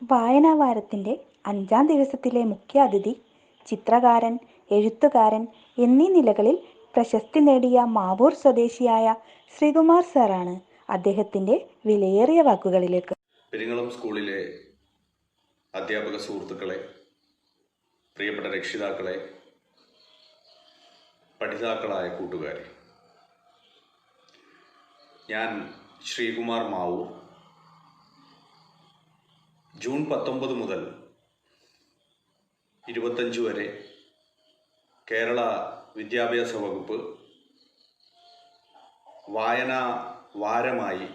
വായനാവാരത്തിൻ്റെ 5-ാം ദിവസത്തിലെ മുഖ്യാതിഥി ചിത്രകാരൻ, എഴുത്തുകാരൻ എന്നീ നിലകളിൽ പ്രശസ്തി നേടിയ മാവൂർ സ്വദേശിയായ ശ്രീകുമാർ സാറാണ്. അദ്ദേഹത്തിൻ്റെ വിലയേറിയ വാക്കുകളിലേക്ക്. പെരിങ്ങളം സ്കൂളിലെ അധ്യാപക സുഹൃത്തുക്കളെ, പ്രിയപ്പെട്ട രക്ഷിതാക്കളെ, പഠിതാക്കളായ കൂട്ടുകാരെ, ഞാൻ ശ്രീകുമാർ മാവൂർ. ജൂൺ 19 മുതൽ 25 വരെ കേരള വിദ്യാഭ്യാസ വകുപ്പ് വായനാ വാരമായി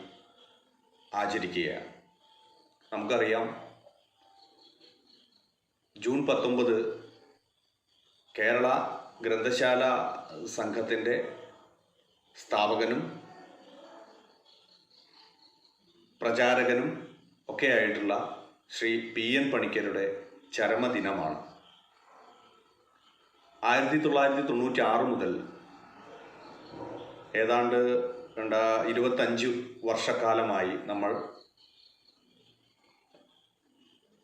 ആചരിക്കുകയാണ്. നമുക്കറിയാം, ജൂൺ 19 കേരള ഗ്രന്ഥശാല സംഘത്തിൻ്റെ സ്ഥാപകനും പ്രചാരകനും ഒക്കെ ആയിട്ടുള്ള ശ്രീ PN പണിക്കരുടെ ചരമദിനമാണ്. 1996 മുതൽ ഏതാണ്ട് 25 വർഷക്കാലമായി നമ്മൾ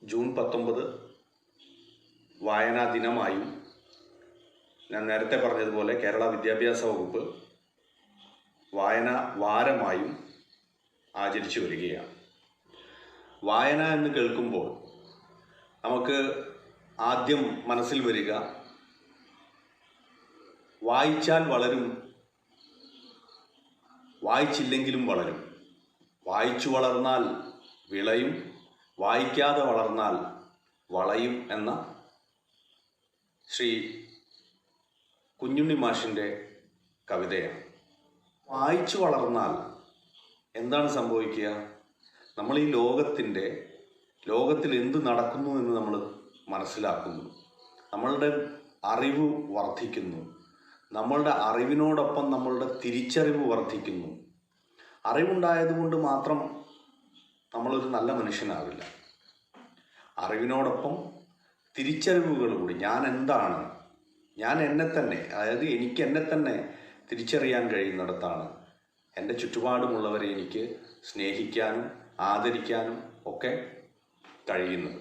ജൂൺ 19 വായനാ ദിനമായും, ഞാൻ നേരത്തെ പറഞ്ഞതുപോലെ കേരള വിദ്യാഭ്യാസ വകുപ്പ് വായനാ വാരമായും ആചരിച്ചു വരികയാണ്. വായന എന്ന് കേൾക്കുമ്പോൾ നമുക്ക് ആദ്യം മനസ്സിൽ വരിക, വായിച്ചാൽ വളരും, വായിച്ചില്ലെങ്കിലും വളരും, വായിച്ചു വളർന്നാൽ വിളയും, വായിക്കാതെ വളർന്നാൽ വളയും എന്ന ശ്രീ കുഞ്ഞുണ്ണി മാഷിൻ്റെ കവിതയാണ്. വായിച്ചു വളർന്നാൽ എന്താണ് സംഭവിക്കുക? നമ്മൾ ഈ ലോകത്തിൽ എന്ത് നടക്കുന്നു എന്ന് നമ്മൾ മനസ്സിലാക്കുന്നു. നമ്മളുടെ അറിവ് വർദ്ധിക്കുന്നു. നമ്മളുടെ അറിവിനോടൊപ്പം നമ്മളുടെ തിരിച്ചറിവ് വർദ്ധിക്കുന്നു. അറിവുണ്ടായതുകൊണ്ട് മാത്രം നമ്മളൊരു നല്ല മനുഷ്യനാവില്ല. അറിവിനോടൊപ്പം തിരിച്ചറിവുകൾ കൂടി, ഞാൻ എന്താണ്, ഞാൻ എന്നെ തന്നെ, അതായത് എനിക്ക് എന്നെ തന്നെ തിരിച്ചറിയാൻ കഴിയുന്നിടത്താണ് എൻ്റെ ചുറ്റുപാടുമുള്ളവരെ എനിക്ക് സ്നേഹിക്കാനും ആദരിക്കാനും ഒക്കെ കഴിയുന്നത്.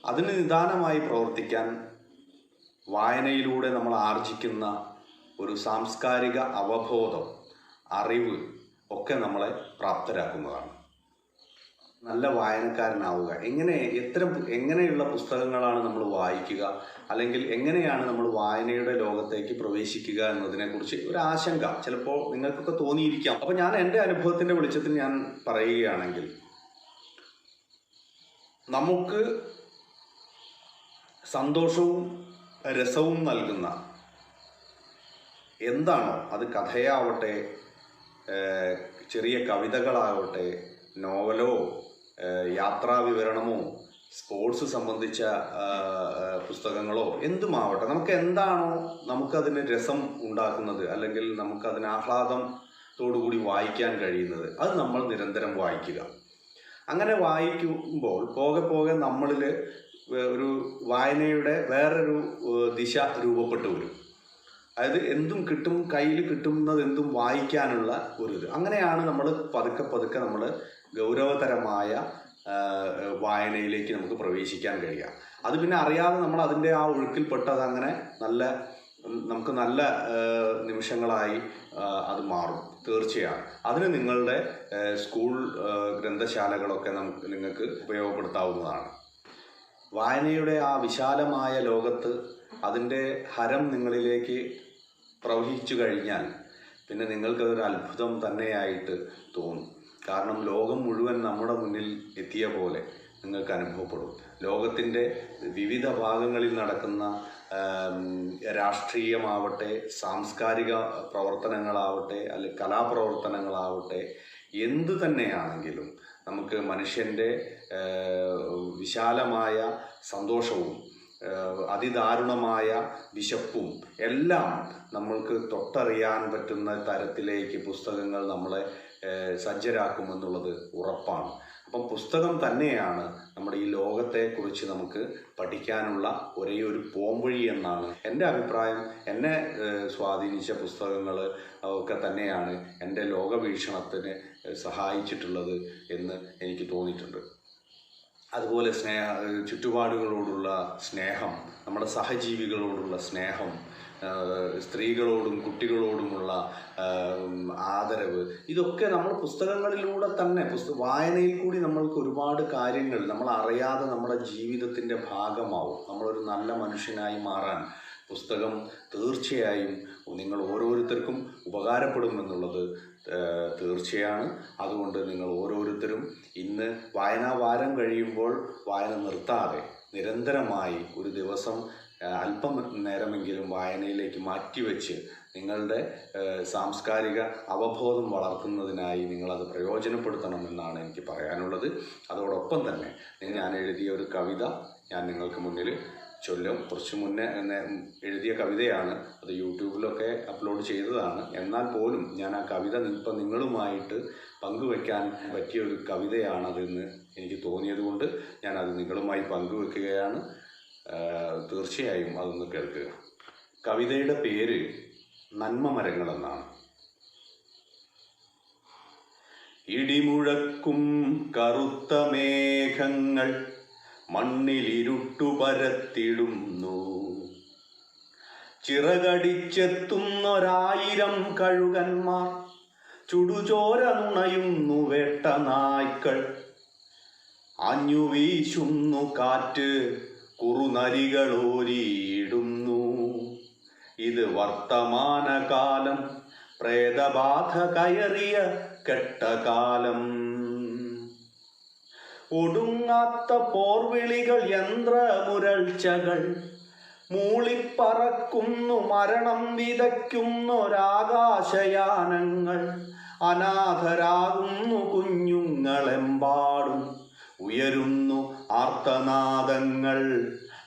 അതിന് നിദാനമായി പ്രവർത്തിക്കാൻ വായനയിലൂടെ നമ്മൾ ആർജിക്കുന്ന ഒരു സാംസ്കാരിക അവബോധം, അറിവ് ഒക്കെ നമ്മളെ പ്രാപ്തരാക്കുന്നതാണ്. നല്ല വായനക്കാരനാവുക, എങ്ങനെയുള്ള പുസ്തകങ്ങളാണ് നമ്മൾ വായിക്കുക, അല്ലെങ്കിൽ എങ്ങനെയാണ് നമ്മൾ വായനയുടെ ലോകത്തേക്ക് പ്രവേശിക്കുക എന്നതിനെക്കുറിച്ച് ഒരു ആശങ്ക ചിലപ്പോൾ നിങ്ങൾക്കൊക്കെ തോന്നിയിരിക്കാം. അപ്പോൾ ഞാൻ എൻ്റെ അനുഭവത്തിൻ്റെ വെളിച്ചത്തിൽ ഞാൻ പറയുകയാണെങ്കിൽ, നമുക്ക് സന്തോഷവും രസവും നൽകുന്ന എന്താണോ, അത് കഥയാവട്ടെ, ചെറിയ കവിതകളാവട്ടെ, നോവലോ, യാത്രാ വിവരണമോ, സ്പോർട്സ് സംബന്ധിച്ച പുസ്തകങ്ങളോ എന്തുമാവട്ടെ, നമുക്ക് എന്താണോ നമുക്കതിന് രസം ഉണ്ടാക്കുന്നത്, അല്ലെങ്കിൽ നമുക്കതിന് ആഹ്ലാദത്തോടുകൂടി വായിക്കാൻ കഴിയുന്നത്, അത് നമ്മൾ നിരന്തരം വായിക്കുക. അങ്ങനെ വായിക്കുമ്പോൾ പോകെ പോകെ നമ്മളിൽ ഒരു വായനയുടെ വേറൊരു ദിശ രൂപപ്പെട്ടു വരും. അതായത് എന്തും കിട്ടും, കയ്യിൽ കിട്ടുന്നത് എന്തും വായിക്കാനുള്ള ഒരു ഇത്. അങ്ങനെയാണ് നമ്മൾ പതുക്കെ നമ്മൾ ഗൗരവതരമായ വായനയിലേക്ക് നമുക്ക് പ്രവേശിക്കാൻ കഴിയുക. അത് പിന്നെ അറിയാതെ നമ്മൾ അതിൻ്റെ ആ ഒഴുക്കിൽപ്പെട്ട് അതങ്ങനെ നമുക്ക് നല്ല നിമിഷങ്ങളായി അത് മാറും. തീർച്ചയാണ് അതിന് നിങ്ങളുടെ സ്കൂൾ ഗ്രന്ഥശാലകളൊക്കെ നിങ്ങൾക്ക് ഉപയോഗപ്പെടുത്താവുന്നതാണ്. വായനയുടെ ആ വിശാലമായ ലോകത്ത് അതിൻ്റെ ഹരം നിങ്ങളിലേക്ക് പ്രവഹിച്ചു കഴിഞ്ഞാൽ പിന്നെ നിങ്ങൾക്കതൊരു അത്ഭുതം തന്നെയായിട്ട് തോന്നും. കാരണം ലോകം മുഴുവൻ നമ്മുടെ മുന്നിൽ എത്തിയ പോലെ നിങ്ങൾക്ക് അനുഭവപ്പെടും. ലോകത്തിൻ്റെ വിവിധ ഭാഗങ്ങളിൽ നടക്കുന്ന രാഷ്ട്രീയമാവട്ടെ, സാംസ്കാരിക പ്രവർത്തനങ്ങളാവട്ടെ, അല്ലെങ്കിൽ കലാപ്രവർത്തനങ്ങളാവട്ടെ, എന്തു തന്നെയാണെങ്കിലും നമുക്ക് മനുഷ്യൻ്റെ വിശാലമായ സന്തോഷവും അതിദാരുണമായ വിശപ്പും എല്ലാം നമ്മൾക്ക് തൊട്ടറിയാൻ പറ്റുന്ന തരത്തിലേക്ക് പുസ്തകങ്ങൾ നമ്മളെ സജ്ജരാക്കുമെന്നുള്ളത് ഉറപ്പാണ്. അപ്പം പുസ്തകം തന്നെയാണ് നമ്മുടെ ഈ ലോകത്തെക്കുറിച്ച് നമുക്ക് പഠിക്കാനുള്ള ഒരേയൊരു പോംവഴി എന്നാണ് എൻ്റെ അഭിപ്രായം. എന്നെ സ്വാധീനിച്ച പുസ്തകങ്ങൾ ഒക്കെ തന്നെയാണ് എൻ്റെ ലോകവീക്ഷണത്തിന് സഹായിച്ചിട്ടുള്ളത് എന്ന് എനിക്ക് തോന്നിയിട്ടുണ്ട്. അതുപോലെ ചുറ്റുപാടുകളോടുള്ള സ്നേഹം, നമ്മുടെ സഹജീവികളോടുള്ള സ്നേഹം, സ്ത്രീകളോടും കുട്ടികളോടുമുള്ള ആദരവ്, ഇതൊക്കെ നമ്മൾ പുസ്തകങ്ങളിലൂടെ തന്നെ വായനയിൽ കൂടി നമ്മൾക്ക് ഒരുപാട് കാര്യങ്ങൾ നമ്മൾ അറിയാതെ നമ്മുടെ ജീവിതത്തിൻ്റെ ഭാഗമാവും. നമ്മളൊരു നല്ല മനുഷ്യനായി മാറാൻ പുസ്തകം തീർച്ചയായും നിങ്ങൾ ഓരോരുത്തർക്കും ഉപകാരപ്പെടുമെന്നുള്ളത് തീർച്ചയാണ്. അതുകൊണ്ട് നിങ്ങൾ ഓരോരുത്തരും ഇന്ന് വായനാ വാരം കഴിയുമ്പോൾ വായന നിർത്താതെ നിരന്തരമായി ഒരു ദിവസം അല്പം നേരമെങ്കിലും വായനയിലേക്ക് മാറ്റിവെച്ച് നിങ്ങളുടെ സാംസ്കാരിക അവബോധം വളർത്തുന്നതിനായി നിങ്ങളത് പ്രയോജനപ്പെടുത്തണമെന്നാണ് എനിക്ക് പറയാനുള്ളത്. അതോടൊപ്പം തന്നെ ഞാൻ എഴുതിയ ഒരു കവിത ഞാൻ നിങ്ങൾക്ക് മുന്നിൽ ചൊല്ലും. കുറച്ച് മുന്നേ എഴുതിയ കവിതയാണ്, അത് യൂട്യൂബിലൊക്കെ അപ്ലോഡ് ചെയ്തതാണ്. എന്നാൽ പോലും ഞാൻ ആ കവിത ഇപ്പം നിങ്ങളുമായിട്ട് പങ്കുവെക്കാൻ പറ്റിയ ഒരു കവിതയാണതെന്ന് എനിക്ക് തോന്നിയത് കൊണ്ട് ഞാനത് നിങ്ങളുമായി പങ്കുവെക്കുകയാണ്. തീർച്ചയായും അതൊന്ന് കേൾക്കുക. കവിതയുടെ പേര് നന്മ മരങ്ങൾ എന്നാണ്. ഇടിമുഴക്കും കറുത്ത മേഘങ്ങൾ മണ്ണിലിരുട്ടു പരത്തിടുന്നു, ചിറകടിച്ചെത്തുന്നൊരായിരം കഴുകന്മാർ, ചുടുചോര നുണയുന്നു വേട്ട നായ്ക്കൾ, ആഞ്ഞു വീശുന്നു കാറ്റ്, കുറുനരികളോരിയിടുന്നു. ഇത് വർത്തമാനകാലം, പ്രേതബാധ കയറിയ കെട്ടകാലം. ഒടുങ്ങാത്ത പോർവിളികൾ, യന്ത്രമുരൾച്ചകൾ, മൂളിപ്പറക്കുന്നു മരണം വിതയ്ക്കുന്നൊരാകാശയാനങ്ങൾ. അനാഥരാകുന്നു കുഞ്ഞുങ്ങളെമ്പാടും, ഉയരുന്നു ആർത്തനാദങ്ങൾ,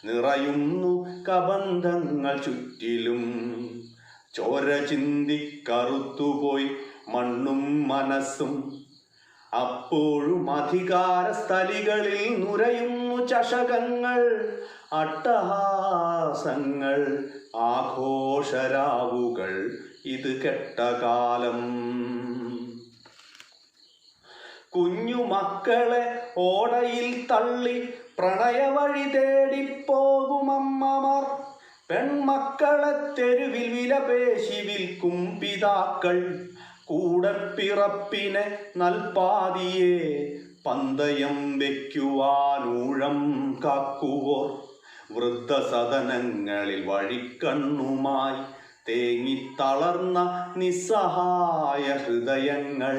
നിറയുന്നു കബന്ധങ്ങൾ ചുറ്റിലും. ചോര ചിന്തി കറുത്തുപോയി മണ്ണും മനസ്സും, അപ്പോഴും അധികാരസ്ഥലികളിൽ നുരയുന്നു ചഷകങ്ങൾ. അട്ടഹാസങ്ങൾ, ആഘോഷരാവുകൾ, ഇത് കെട്ടകാലം. കുഞ്ഞുമക്കളെ ഓടയിൽ തള്ളി പ്രണയവഴി തേടിപ്പോകുമമ്മമാർ, പെൺമക്കളെ തെരുവിൽ വിലപേശി വിൽക്കും പിതാക്കൾ, കൂടപ്പിറപ്പിനെ നൽപാതിയെ പന്തയം വയ്ക്കുവാനൂഴം കാക്കുവോർ, വൃദ്ധസദനങ്ങളിൽ വഴിക്കണ്ണുമായി തേങ്ങിത്തളർന്ന നിസ്സഹായ ഹൃദയങ്ങൾ,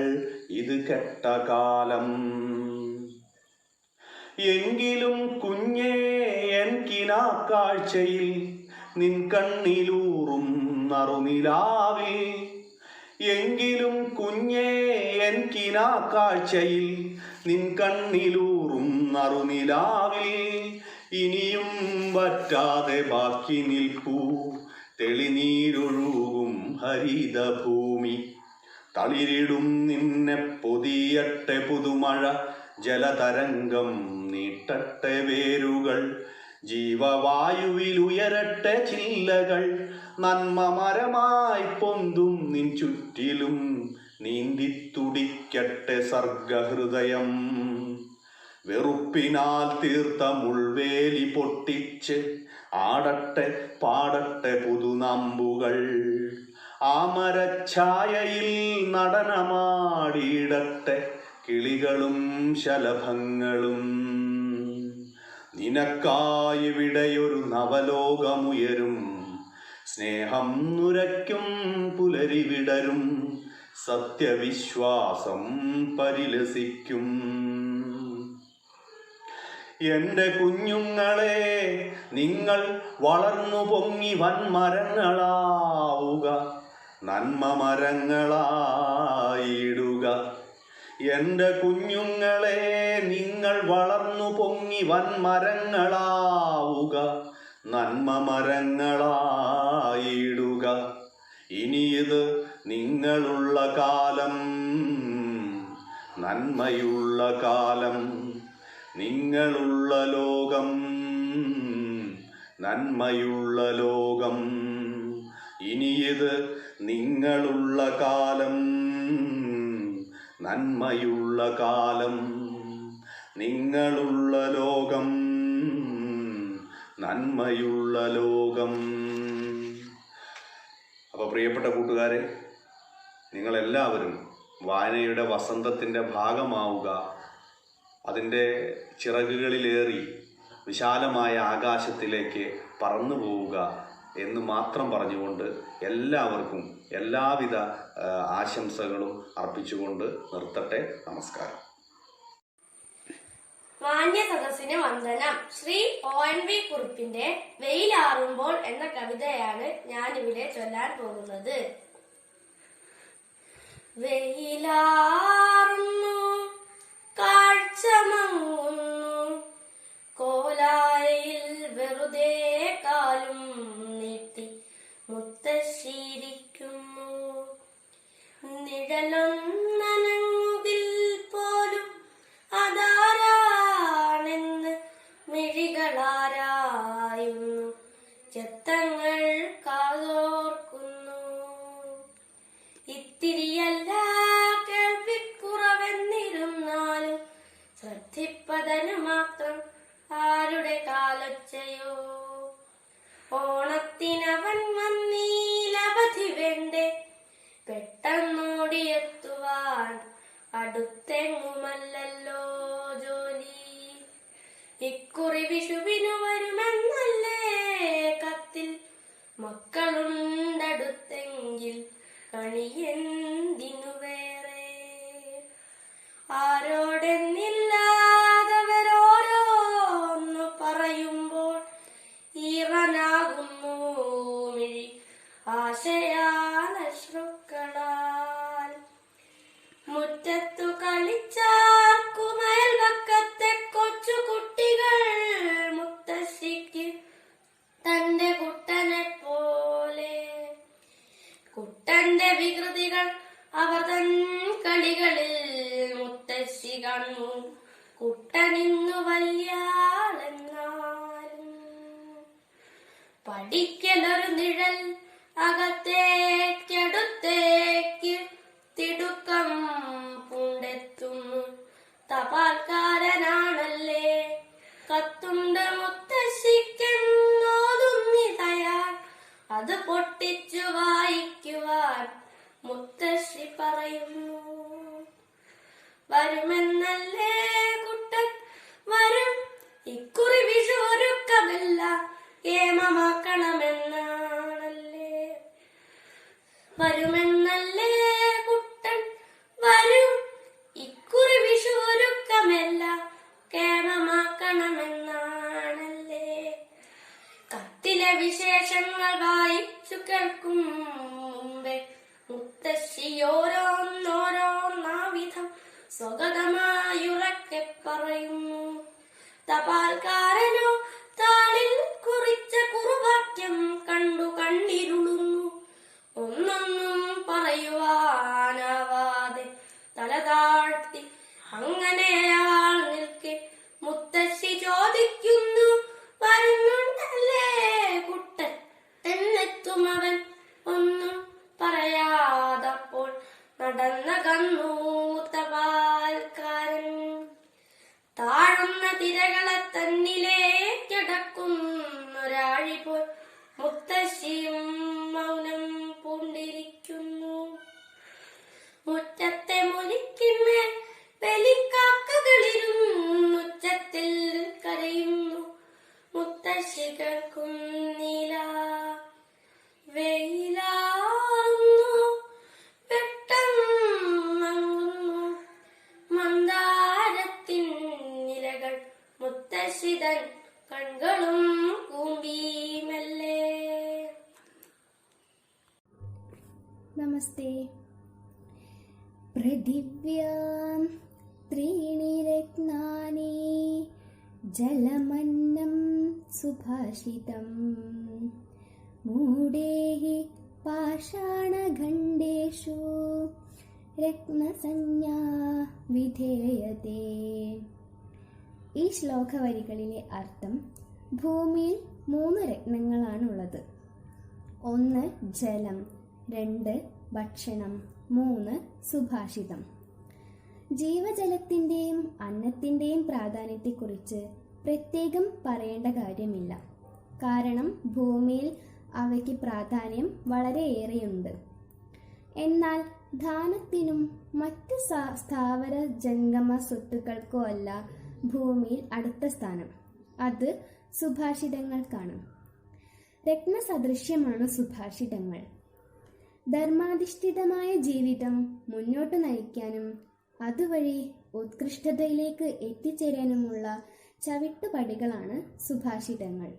ഇത് കെട്ടകാലം. എങ്കിലും കുഞ്ഞേ എൻ കിനാക്കാഴ്ചയിൽ നിൻ കണ്ണിലൂറും നറുനിലാവിൽ, എങ്കിലും കുഞ്ഞേ എൻ കിനാക്കാഴ്ചയിൽ നിൻ കണ്ണിലൂറും നറുനിലാവിൽ, ഇനിയും വറ്റാതെ ബാക്കി നിൽപ്പൂ തെളിനീരൊഴുകും ഹരിതഭൂമി. തളിരിടും നിന്നെ പൊതിയട്ടെ പുതുമഴ, ജലതരംഗം നീട്ടട്ടെ വേരുകൾ, ജീവവായുവിൽ ഉയരട്ടെ ചില്ലകൾ. നന്മ മരമായി പൊന്തും നിൻ ചുറ്റിലും നീന്തിത്തുടിക്കട്ടെ സർഗഹൃദയം. വെറുപ്പിനാൽ തീർത്ത മുൾവേലി പൊട്ടിച്ച് ആടട്ടെ പാടട്ടെ പുതുനമ്പുകൾ, ആമരഛായയിൽ നടനമാടിയിടട്ടെ കിളികളും ശലഭങ്ങളും. നിനക്കായിവിടെയൊരു നവലോകമുയരും, സ്നേഹം നുരയ്ക്കും പുലരി വിടരും, സത്യവിശ്വാസം പരിലസിക്കും. എൻ്റെ കുഞ്ഞുങ്ങളെ, നിങ്ങൾ വളർന്നു പൊങ്ങി വൻമരങ്ങളാവുക, നന്മ മരങ്ങളായിടുക. എൻ്റെ കുഞ്ഞുങ്ങളെ, നിങ്ങൾ വളർന്നു പൊങ്ങി വൻമരങ്ങളാവുക, നന്മ മരങ്ങളായിടുക. ഇനിയിത് നിങ്ങളുള്ള കാലം, നന്മയുള്ള കാലം, നിങ്ങളുള്ള ലോകം, നന്മയുള്ള ലോകം. ഇനിയിത് നിങ്ങളുള്ള കാലം, നന്മയുള്ള കാലം. നിങ്ങളുള്ള ലോകം നന്മയുള്ള ലോകം. അപ്പോൾ പ്രിയപ്പെട്ട കൂട്ടുകാരെ, നിങ്ങളെല്ലാവരും വായനയുടെ വസന്തത്തിൻ്റെ ഭാഗമാവുക. അതിൻ്റെ ചിറകുകളിലേറി വിശാലമായ ആകാശത്തിലേക്ക് പറന്നു പോവുക എന്ന് മാത്രം പറഞ്ഞുകൊണ്ട് എല്ലാവർക്കും എല്ലാവിധ ആശംസകളും അർപ്പിച്ചുകൊണ്ട് നിർത്തട്ടെ. നമസ്കാരം. മാന്യ സദസ്സിന് വന്ദനം. ശ്രീ ONV കുറുപ്പിന്റെ വെയിലാറുമ്പോൾ എന്ന കവിതയാണ് ഞാനിവിടെ ചൊല്ലാൻ പോകുന്നത്. വെയിലാറുന്നു, കാഴ്ച മങ്ങുന്നു, കോലായിൽ വെറുതെ കാലും നീട്ടി മുത്തശ്ശിയിരിക്കുന്നു. നിഴലൊന്നനങ്ങുകിൽ പോലും അതാരാണെന്ന് മിഴികളാരായുന്നു, ചെത്തങ്ങൾ കാതോർക്കുന്നു. ഇത്തിരിയല്ല കേൾവിക്കുറവെന്നിരുന്നാലും ശ്രദ്ധിപ്പതനു മാത്രം ആരുടെ കാലൊച്ചയോ. ഓണത്തിനവൻ വന്നീലവധി വേണ്ടേ, പെട്ടെന്നോടിയെത്തുവാൻ അടുത്തെങ്ങുമല്ലല്ലോ ജോലി. ഇക്കുറി വിഷുവിനു വരുമെന്നല്ലേ കത്തിൽ, മക്കളുണ്ടടുത്തെങ്കിൽ കണിയെന്തിനു വേറെ. ആരോടെന്നില്ലാതവരോരോന്നു പറയുമ്പോൾ ഈറനാകുന്നു മിഴി ആശയാൽ അശ്രുക്കളാൽ. മുറ്റത്തു കളിച്ചാർക്കുമയൽവക്കത്തെ കൊച്ചു കുട്ടികൾ മുത്തശ്ശിക്ക് തന്റെ കുട്ടനെ പോലെ. കുട്ടന്റെ വികൃതികൾ അവർ തൻ കളികളിൽ മുത്തശ്ശി കാണുന്നു. കുട്ടനിന്നു വല്യാളെന്നാലും പഠിക്കലൊരു നിഴൽ അകത്തേക്കടുത്തേക്ക് തിടുക്കം പൂണ്ടെത്തുന്നു. തപാൽക്കാരനാണല്ലേ കത്തുണ്ട് മുത്തശ്ശിക്കെന്നോതുന്നിതയാൽ, അത് പൊട്ടിച്ചു വായിക്കുവാൻ മുത്തശ്ശി പറയുന്നു. വരുമെന്നല്ലേ കുട്ടൻ വരും, ഇക്കുറി വിഷു ഒരുക്കമല്ല കേമമാക്കണമെന്നാണല്ലേ. വരുമെന്നല്ലേ കുട്ടൻ വരും, ഇക്കുറി വിഷു ഒരുക്കമല്ല കേമമാക്കണമെന്നാണല്ലേ. കത്തിലെ വിശേഷങ്ങൾ വായിച്ചു കേൾക്കും മുമ്പേ മുത്തശ്ശി ഓരോന്നോരോന്നാവിധം സ്വഗതമായുറക്കെ പറയുന്നു. തപാൽക്കാരനോ താളിൽ കുറിച്ച കുറുവാക്യം കണ്ടു കണ്ണിരുളുന്നു. ഒന്നൊന്നും പറയുവാനാവാതെ തല താഴ്ത്തി അങ്ങനെയാൾ നിൽക്കെ മുത്തശ്ശി ചോദിക്കുന്നു, വരുന്നുണ്ടല്ലേ കുട്ടൻ എന്നെത്തുമവൻ. ഒന്നും പറയാതപ്പോൾ നടന്നകന്നു തപാൽക്കാരൻ. താഴുന്ന തിരകളെ തന്നിലേക്കടക്കുന്നൊരാഴി പോൽ മുത്തശ്ശിയും മൗനം പൂണ്ടിരിക്കുന്നു. മുറ്റത്തെ മുരിക്കിന്മേൽ വെലിക്കാക്കകളിരുന്നുച്ചത്തിൽ കരയുന്നു. മുത്തശ്ശി കേൾക്കുന്നില്ല. വെയിലാറുന്നു, പെട്ടെന്നങ്ങുന്നു മന്ദാരത്തിൻ നിലകൾ. മുത്തശ്ശിതൻ കൺകളും കൂമ്പി മെല്ലെ. നമസ്തേ. പൃഥിവ്യാം ത്രീണി രത്നാനി ജലമന്നം സുഭാഷിതം മൂഢേഹി പാഷാണഖണ്ഡേഷു രത്നസഞ്ജ്ഞാ വിധേയതേ. ഈ ശ്ലോകവരികളിലെ അർത്ഥം: ഭൂമിയിൽ 3 രത്നങ്ങളാണുള്ളത്. 1 ജലം, 2 ഭക്ഷണം, 3 സുഭാഷിതം. ജീവജലത്തിൻ്റെയും അന്നത്തിൻ്റെയും പ്രാധാന്യത്തെക്കുറിച്ച് പ്രത്യേകം പറയേണ്ട കാര്യമില്ല. കാരണം ഭൂമിയിൽ അവയ്ക്ക് പ്രാധാന്യം വളരെയേറെയുണ്ട്. എന്നാൽ ധാന്യത്തിനും മറ്റ് സ്ഥാവര ജംഗമ സ്വത്തുക്കൾക്കോ അല്ല ഭൂമിയിൽ അടുത്ത സ്ഥാനം. അത് സുഭാഷിതങ്ങൾക്കാണ്. രത്നസദൃശ്യമാണ് സുഭാഷിതങ്ങൾ. ധർമാധിഷ്ഠിതമായ ജീവിതം മുന്നോട്ട് നയിക്കാനും അതുവഴി ഉത്കൃഷ്ടതയിലേക്ക് എത്തിച്ചേരാനുമുള്ള ചവിട്ടുപടികളാണ് സുഭാഷിതങ്ങൾ.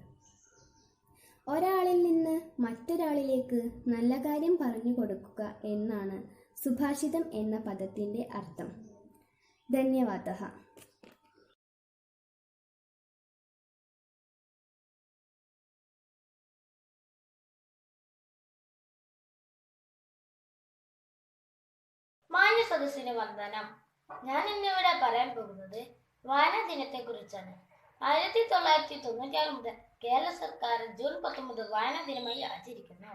ഒരാളിൽ നിന്ന് മറ്റൊരാളിലേക്ക് നല്ല കാര്യം പറഞ്ഞു കൊടുക്കുക എന്നാണ് സുഭാഷിതം എന്ന പദത്തിൻ്റെ അർത്ഥം. ധന്യവാദः. മാന്യ സദസ്സിന് വന്ദനം. ഞാൻ ഇന്നിവിടെ പറയാൻ പോകുന്നത് വായനാ ദിനത്തെ കുറിച്ചാണ്. 1996 മുതൽ കേരള സർക്കാർ ജൂൺ 19 വായനാ ദിനമായി ആചരിക്കുന്നു.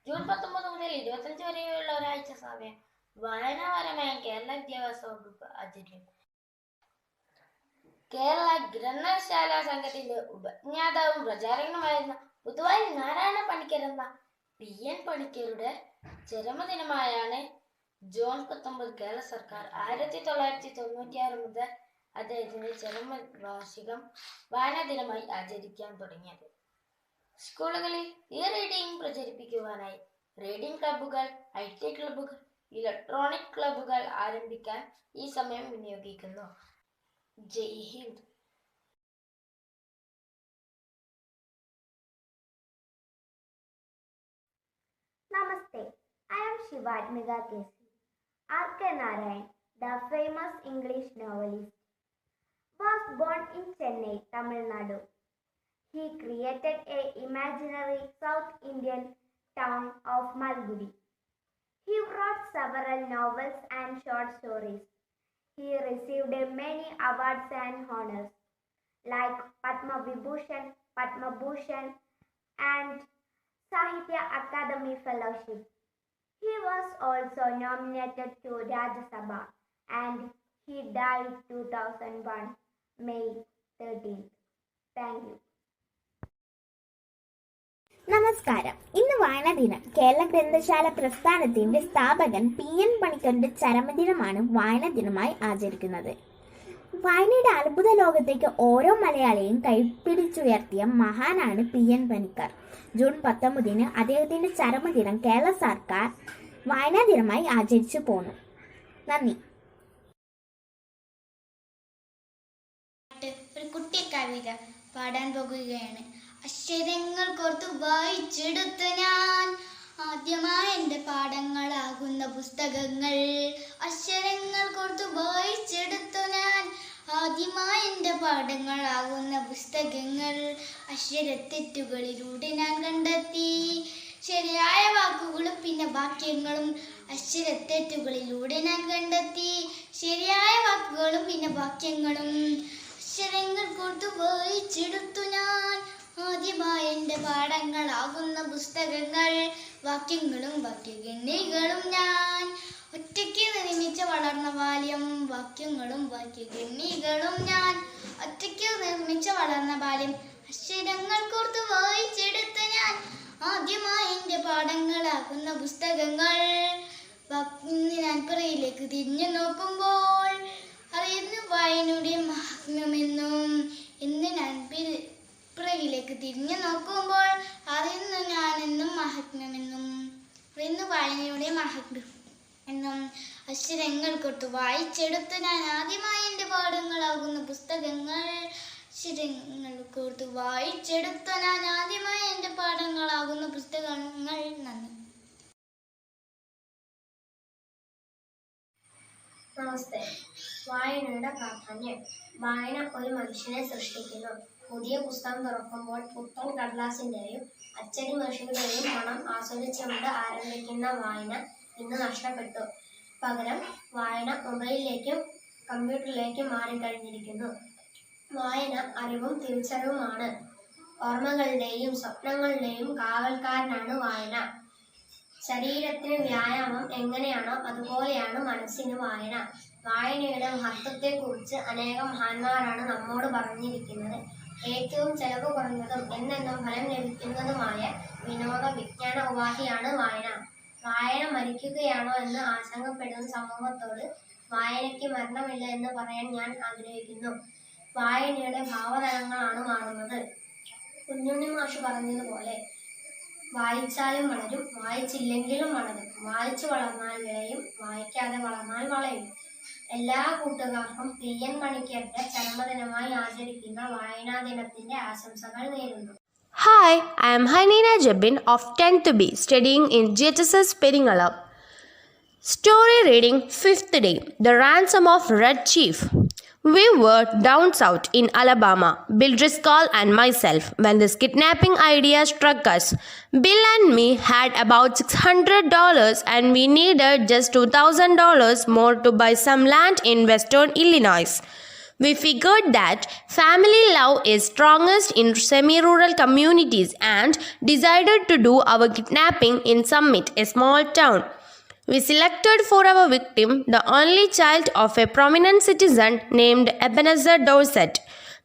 ജൂൺ 19 മുതൽ 25 വരെയുള്ള ഒരാഴ്ച സമയം വായനാവാരമായി കേരള വിദ്യാഭ്യാസ വകുപ്പ് ആചരിക്കും. കേരള ഗ്രന്ഥശാല സംഘത്തിന്റെ ഉപജ്ഞാതാവും പ്രചാരകനുമായിരുന്ന പുതുവായി നാരായണ പണിക്കർ എന്ന PN പണിക്കരുടെ ജന്മദിനമായാണ് ജൂൺ 19 കേരള സർക്കാർ 1996 മുതൽ അദ്ദേഹത്തിന്റെ ചരമവാർഷികം വായനാ ദിനമായി ആചരിക്കാൻ തുടങ്ങിയത്. സ്കൂളുകളിൽ ഈ റീഡിംഗ് പ്രചരിപ്പിക്കുവാനായി റീഡിംഗ് ക്ലബ്ബുകൾ, IT ക്ലബ്ബുകൾ, ഇലക്ട്രോണിക് ക്ലബ്ബുകൾ ആരംഭിക്കാൻ ഈ സമയം വിനിയോഗിക്കുന്നു. ജയ് Hind. Namaste, I am Shivadmika Kesi. R.K. Narayan, the famous English novelist, was born in Chennai, Tamil Nadu. He created an imaginary South Indian town of Malgudi. He wrote several novels and short stories. He received many awards and honors like Padma Vibhushan, Padma Bhushan, and Sahitya Akademi Fellowship. He was also nominated to Rajya Sabha and he died 2001, May 13th. Thank you. നമസ്കാരം. ഇന്ന് വായനാ ദിനം. കേരള ഗ്രന്ഥശാല പ്രസ്ഥാനത്തിന്റെ സ്ഥാപകൻ PN പണിക്കരുടെ ചരമദിനമാണ് വായനാ ദിനമായി ആചരിക്കുന്നത്. വായനയുടെ അത്ഭുത ലോകത്തേക്ക് ഓരോ മലയാളിയും കൈപ്പിടിച്ചുയർത്തിയ മഹാനാണ് PN പണിക്കർ. ജൂൺ 19 അദ്ദേഹത്തിന്റെ ചരമദിനം കേരള സർക്കാർ വായനാ ദിനമായി ആചരിച്ചു പോന്നു. നന്ദി. ഒരു കുട്ടി കവിത പാടാൻ പോകുകയാണ്. അക്ഷരങ്ങൾ കോർത്തു വായിച്ചെടുത്തു ഞാൻ ആദ്യമായി എൻ്റെ പാഠങ്ങളാകുന്ന പുസ്തകങ്ങൾ. അക്ഷരങ്ങൾ കോർത്തു വായിച്ചെടുത്തു ഞാൻ ആദ്യമായി എൻ്റെ പാഠങ്ങളാകുന്ന പുസ്തകങ്ങൾ. അക്ഷരത്തെറ്റുകളിലൂടെ ഞാൻ കണ്ടെത്തി ശരിയായ വാക്കുകളും പിന്നെ വാക്യങ്ങളും. അക്ഷരത്തെറ്റുകളിലൂടെ ഞാൻ കണ്ടെത്തി ശരിയായ വാക്കുകളും പിന്നെ വാക്യങ്ങളും. അക്ഷരങ്ങൾ കോർത്തു വായിച്ചെടുത്തു ഞാൻ ആദ്യമായി എൻ്റെ പാഠങ്ങളാകുന്ന പുസ്തകങ്ങൾ. വാക്യങ്ങളും വാക്യഗണ്ണികളും ഞാൻ ഒറ്റയ്ക്ക് നിർമ്മിച്ച വളർന്ന ബാല്യം. വാക്യങ്ങളും വാക്യഗണ്ണികളും ഞാൻ ഒറ്റയ്ക്ക് നിർമ്മിച്ച വളർന്ന ബാല്യം. അക്ഷരങ്ങൾ കോർത്തു വായിച്ചെടുത്ത് ഞാൻ ആദ്യമായി എൻ്റെ പാഠങ്ങളാകുന്ന പുസ്തകങ്ങൾ. ഞാൻ പുറയിലേക്ക് തിരിഞ്ഞു നോക്കുമ്പോൾ അറിയുന്നു വായനയുടെ മഹാത്മ്യമെന്നും. ഇന്ന് ഞാൻ പുറകിലേക്ക് തിരിഞ്ഞു നോക്കുമ്പോൾ അറിയുന്നു ഞാനെന്നും മഹാത്മ്യമെന്നും. അറിയുന്നു വായനയുടെ മഹാത്മ്യം എന്നും. അക്ഷരങ്ങൾ കോർത്തു വായിച്ചെടുത്ത് ഞാൻ ആദ്യമായി എൻ്റെ പാഠങ്ങളാകുന്ന പുസ്തകങ്ങൾ. അക്ഷരങ്ങൾ കോർത്തു വായിച്ചെടുത്ത് ഞാൻ ആദ്യമായി എൻ്റെ പാഠങ്ങളാകുന്ന പുസ്തകങ്ങൾ. നന്ദി. നമസ്തേ. വായനയുടെ പ്രാധാന്യം. വായന ഒരു മനുഷ്യനെ സൃഷ്ടിക്കുന്നു. പുതിയ പുസ്തകം തുറക്കുമ്പോൾ പുത്തൻ കടലാസിൻ്റെയും അച്ചടി മഷിയുടെയും മണം ആസ്വദിച്ചുകൊണ്ട് ആരംഭിക്കുന്ന വായന ഇന്ന് നഷ്ടപ്പെട്ടു. പകരം വായന മൊബൈലിലേക്കും കമ്പ്യൂട്ടറിലേക്കും മാറിക്കഴിഞ്ഞിരിക്കുന്നു. വായന അറിവും തിരിച്ചറിവുമാണ്. ഓർമ്മകളുടെയും സ്വപ്നങ്ങളുടെയും കാവൽക്കാരനാണ് വായന. ശരീരത്തിന് വ്യായാമം എങ്ങനെയാണോ അതുപോലെയാണ് മനസ്സിന് വായന. വായനയുടെ മഹത്വത്തെക്കുറിച്ച് അനേകം മഹാന്മാരാണ് നമ്മോട് പറഞ്ഞിരിക്കുന്നത്. ഏറ്റവും ചെലവ് കുറഞ്ഞതും എന്നെന്നും ഫലം ലഭിക്കുന്നതുമായ വിനോദ വിജ്ഞാന ഉപാധിയാണ് വായന. വായന മരിക്കുകയാണോ എന്ന് ആശങ്കപ്പെടുന്ന സമൂഹത്തോട് വായനയ്ക്ക് മരണമില്ല എന്ന് പറയാൻ ഞാൻ ആഗ്രഹിക്കുന്നു. വായനയുടെ ഭാവതലങ്ങളാണ് മാറുന്നത്. കുഞ്ഞുണ്ണി മാഷ് പറഞ്ഞതുപോലെ വായിച്ചാലും വളരും, വായിച്ചില്ലെങ്കിലും വളരും. വായിച്ചു വളർന്നാൽ വിളയും, വായിക്കാതെ വളർന്നാൽ വളയും. എല്ലാ കൂട്ടുകാർക്കും PN പണിക്കരുടെ ചരമദിനമായി ആചരിക്കുന്ന വായനാ ദിനത്തിന്റെ ആശംസകൾ നേരുന്നു. Hi, I am Hanina Jabin of 10th B, studying in GHSS Peringalam. Story reading 5th day, The Ransom of Red Chief. We were down south in Alabama, Bill Driscoll and myself, when this kidnapping idea struck us. Bill and me had about $600 and we needed just $2,000 more to buy some land in western Illinois. We figured that family love is strongest in semi-rural communities and decided to do our kidnapping in Summit, a small town. We selected for our victim the only child of a prominent citizen named Ebenezer Dorset.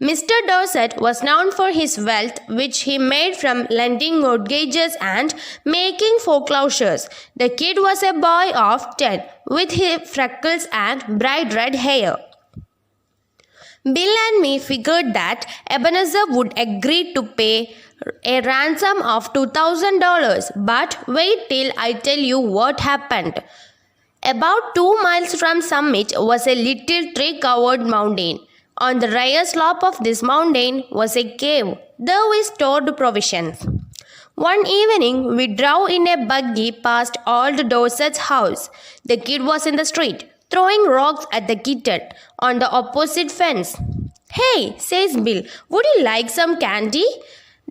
Mr. Dorset was known for his wealth, which he made from lending mortgages and making foreclosures. The kid was a boy of 10 with his freckles and bright red hair. Bill and me figured that Ebenezer would agree to pay a ransom of $2,000, but wait till I tell you what happened. About 2 miles from Summit was a little tree-covered mountain. On the rear slope of this mountain was a cave. There we stored provisions. One evening, we drove in a buggy past old Dorset's house. The kid was in the street, throwing rocks at the kitten on the opposite fence. "Hey," says Bill, "would you like some candy?"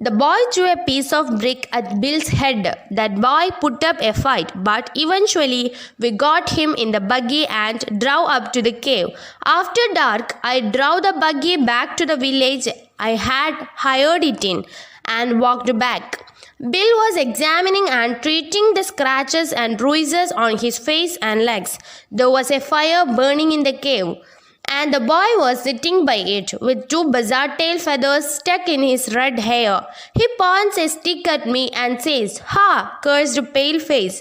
The boy threw a piece of brick at Bill's head. That boy put up a fight, but eventually we got him in the buggy and drove up to the cave. After dark, I drove the buggy back to the village I had hired it in and walked back. Bill was examining and treating the scratches and bruises on his face and legs. There was a fire burning in the cave, and the boy was sitting by it with 2 bizarre tail feathers stuck in his red hair. He points a stick at me and says, "Ha, cursed paleface,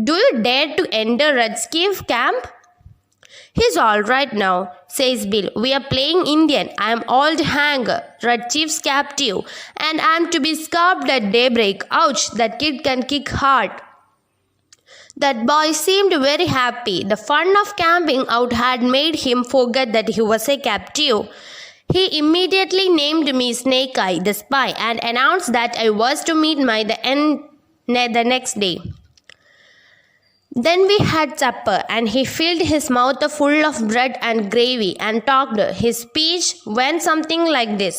do you dare to enter Red Chief camp?" "He's all right now," says Bill. "We are playing Indian. I am old Hank, Red Chief's captive, and I am to be scalped at daybreak. Ouch, that kid can kick hard." That boy seemed very happy. The fun of camping out had made him forget that he was a captive. He immediately named me Snake Eye, the spy, and announced that I was to meet the next day. Then we had supper, and he filled his mouth full of bread and gravy and talked. His speech went something like this: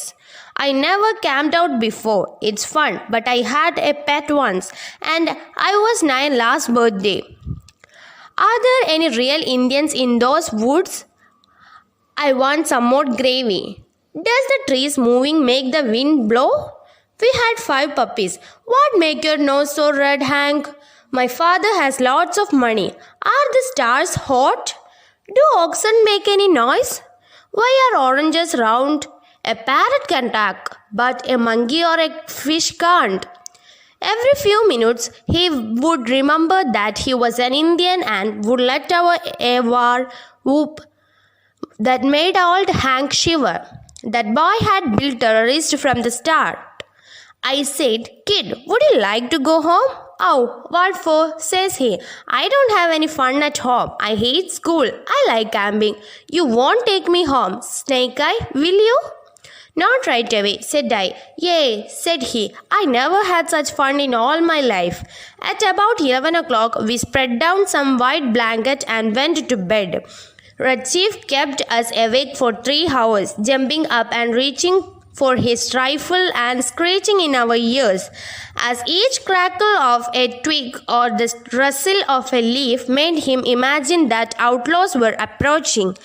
"I never camped out before. It's fun, but I had a pet once, and I was 9 last birthday. Are there any real Indians in those woods? I want some more gravy. Does the trees moving make the wind blow? We had 5 puppies. What make your nose so red, Hank? My father has lots of money. Are the stars hot? Do oxen make any noise? Why are oranges round? A parrot can talk, but a monkey or a fish can't." Every few minutes, he would remember that he was an Indian and would let out a war whoop that made old Hank shiver. That boy had built terrorist from the start. I said, "Kid, would you like to go home?" "Oh, what for?" says he. "I don't have any fun at home. I hate school. I like camping. You won't take me home, Snake Eye, will you?" "Not right away," said I. "Yay," said he. "I never had such fun in all my life." At about 11 o'clock, we spread down some white blanket and went to bed. Red Chief kept us awake for 3 hours, jumping up and reaching for his rifle and screeching in our ears, as each crackle of a twig or the rustle of a leaf made him imagine that outlaws were approaching.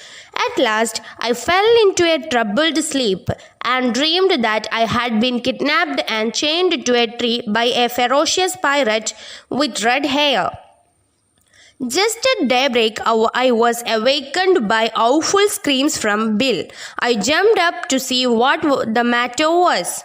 At last, I fell into a troubled sleep and dreamed that I had been kidnapped and chained to a tree by a ferocious pirate with red hair. Just at daybreak, I was awakened by awful screams from Bill. I jumped up to see what the matter was.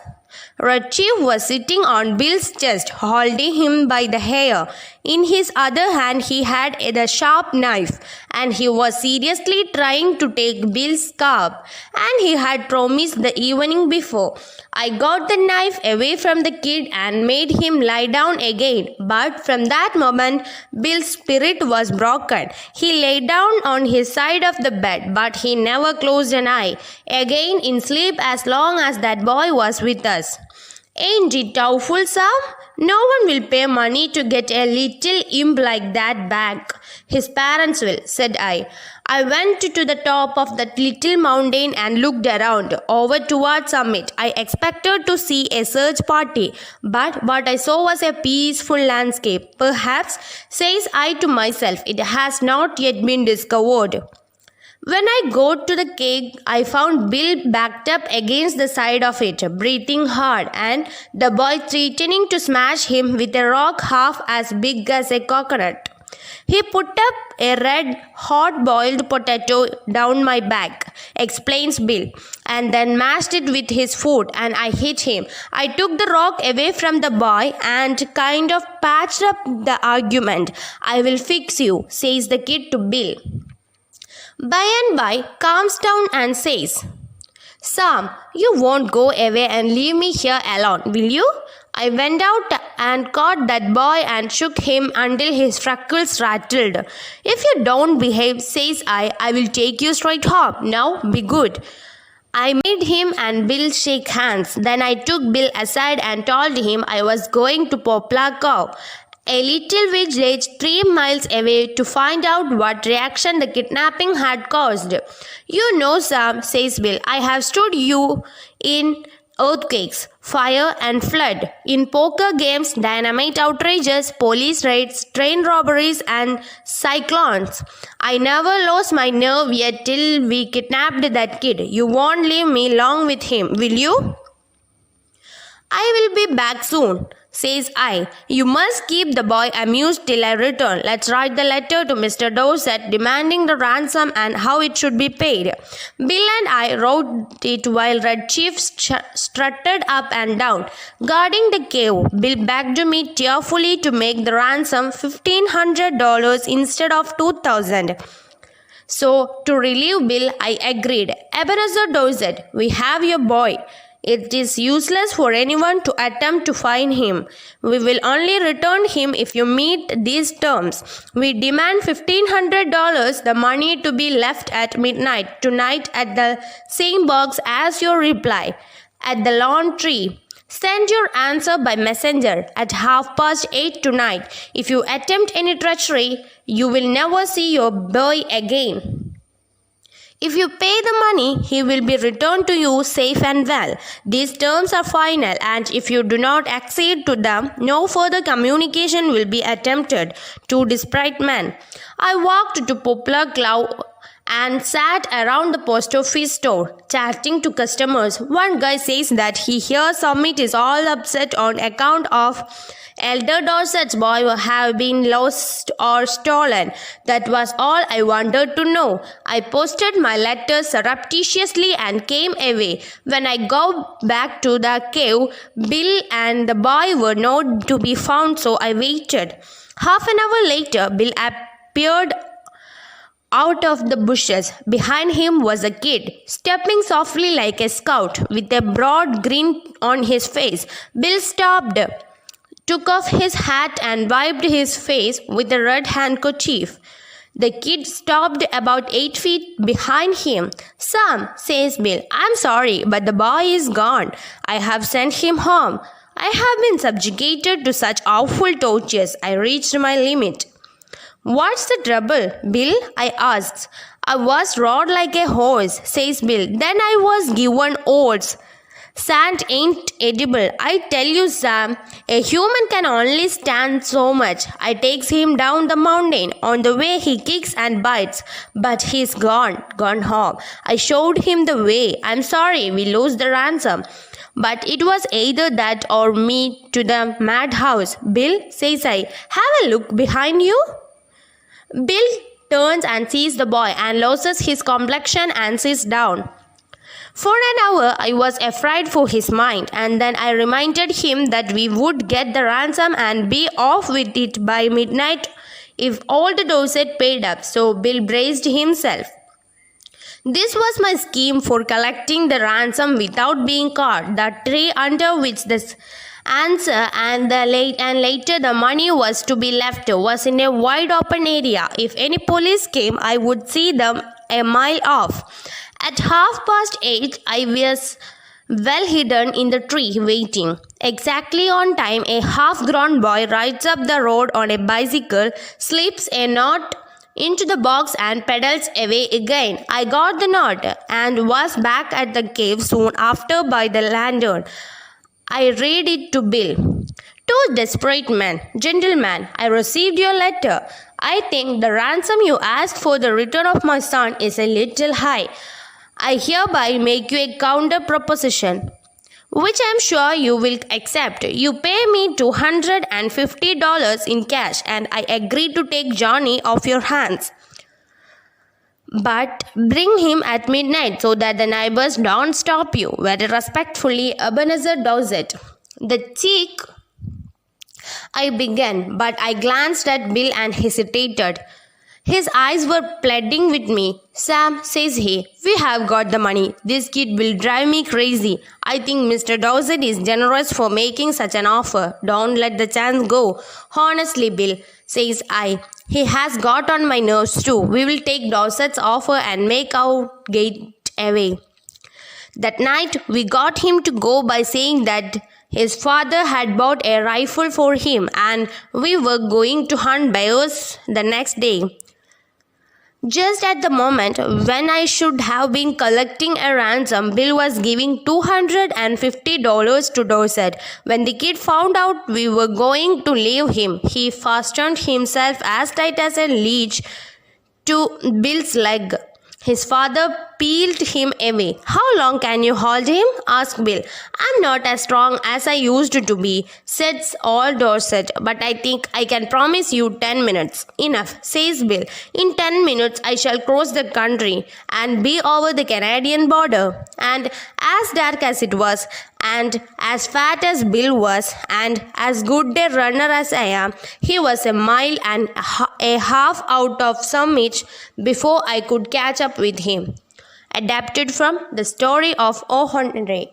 Red Chief was sitting on Bill's chest, holding him by the hair. In his other hand, he had the sharp knife, and he was seriously trying to take Bill's scalp, and he had promised the evening before. I got the knife away from the kid and made him lie down again, but from that moment, Bill's spirit was broken. He lay down on his side of the bed, but he never closed an eye again in sleep as long as that boy was with us. Ain't it awful, Sam? No one will pay money to get a little imp like that back. His parents will, said I. I went to the top of that little mountain and looked around, over towards summit. I expected to see a search party, but what I saw was a peaceful landscape. Perhaps, says I to myself, it has not yet been discovered. When I got to the cave, I found Bill backed up against the side of it, breathing hard, and the boy threatening to smash him with a rock half as big as a coconut. He put up a red, hot-boiled potato down my back, explains Bill, and then mashed it with his foot, and I hit him. I took the rock away from the boy and kind of patched up the argument. I will fix you, says the kid to Bill. By and by, calms down and says, Sam, you won't go away and leave me here alone, will you? I went out and caught that boy and shook him until his freckles rattled. If you don't behave, says I will take you straight home. Now, be good. I made him and Bill shake hands. Then I took Bill aside and told him I was going to Poplar Cove, a little village 3 miles away, to find out what reaction the kidnapping had caused. You know, Sam, says Bill, I have stood you in earthquakes, fire and flood, in poker games, dynamite outrages, police raids, train robberies and cyclones. I never lost my nerve yet till we kidnapped that kid. You won't leave me long with him, will you? I will be back soon, says I. You must keep the boy amused till I return. Let's write the letter to Mr. Dorset demanding the ransom and how it should be paid. Bill and I wrote it while Red Chief strutted up and down, guarding the cave. Bill begged me tearfully to make the ransom $1,500 instead of $2,000. So, to relieve Bill, I agreed. Ebenezer Dorset, we have your boy. It is useless for anyone to attempt to find him. We will only return him if you meet these terms. We demand $1,500, the money to be left at midnight tonight at the same box as your reply, at the lawn tree. Send your answer by messenger at 8:30 tonight. If you attempt any treachery, you will never see your boy again. If you pay the money, he will be returned to you safe and well. These terms are final, and if you do not accede to them, no further communication will be attempted. Two desperate men. I walked to Poplar Cove and sat around the post office door, chatting to customers. One guy says that he hears Summit is all upset on account of Elder Dorset's boy have been lost or stolen. That was all I wanted to know. I posted my letter surreptitiously and came away. When I got back to the cave, Bill and the boy were not to be found, so I waited. Half an hour later, Bill appeared out of the bushes. Behind him was a kid, stepping softly like a scout, with a broad grin on his face. Bill stopped, took off his hat and wiped his face with a red handkerchief. The kid stopped about 8 feet behind him. Sam, says Bill, I'm sorry, but the boy is gone. I have sent him home. I have been subjugated to such awful tortures. I reached my limit. What's the trouble, Bill? I asked. I was rode like a horse, says Bill. Then I was given oats. Sand ain't edible. I tell you, Sam, a human can only stand so much. I takes him down the mountain. On the way he kicks and bites, but he's gone home. I showed him the way. I'm sorry, we lose the ransom. But it was either that or me to the madhouse. Bill, says I, have a look behind you. Bill turns and sees the boy and loses his complexion and sits down. For an hour I was afraid for his mind, and then I reminded him that we would get the ransom and be off with it by midnight if all the Dorset paid up, so Bill braced himself. This was my scheme for collecting the ransom without being caught. The tree under which the answer and later the money was to be left was in a wide open area. If any police came, I would see them a mile off. At 8:30, I was well hidden in the tree, waiting. Exactly on time, a half-grown boy rides up the road on a bicycle, slips a note into the box and pedals away again. I got the note and was back at the cave soon after by the lantern. I read it to Bill. To desperate man, gentleman, I received your letter. I think the ransom you asked for the return of my son is a little high. I hereby make you a counter proposition, which I am sure you will accept. You pay me $250 in cash, and I agree to take Johnny off your hands. But bring him at midnight so that the neighbors don't stop you. Very respectfully, Ebenezer Dorset. The cheek, I began, but I glanced at Bill and hesitated. His eyes were pleading with me. Sam, says he, we have got the money. This kid will drive me crazy. I think Mr. Dorset is generous for making such an offer. Don't let the chance go. Honestly, Bill, says I, he has got on my nerves too. We will take Dorset's offer and make our get away. That night, we got him to go by saying that his father had bought a rifle for him and we were going to hunt bears the next day. Just at the moment when I should have been collecting a ransom, Bill was giving $250 to Dorset. When the kid found out we were going to leave him, he fastened himself as tight as a leech to Bill's leg. His father peeled him away. How long can you hold him? Asked Bill. I'm not as strong as I used to be, said old Dorset, but I think I can promise you 10 minutes. Enough, says Bill. In 10 minutes I shall cross the country and be over the Canadian border. And as dark as it was, and as fat as Bill was, and as good a runner as I am, he was a mile and a half out of Summit before I could catch up with him. Adapted from The Story of O. Henry.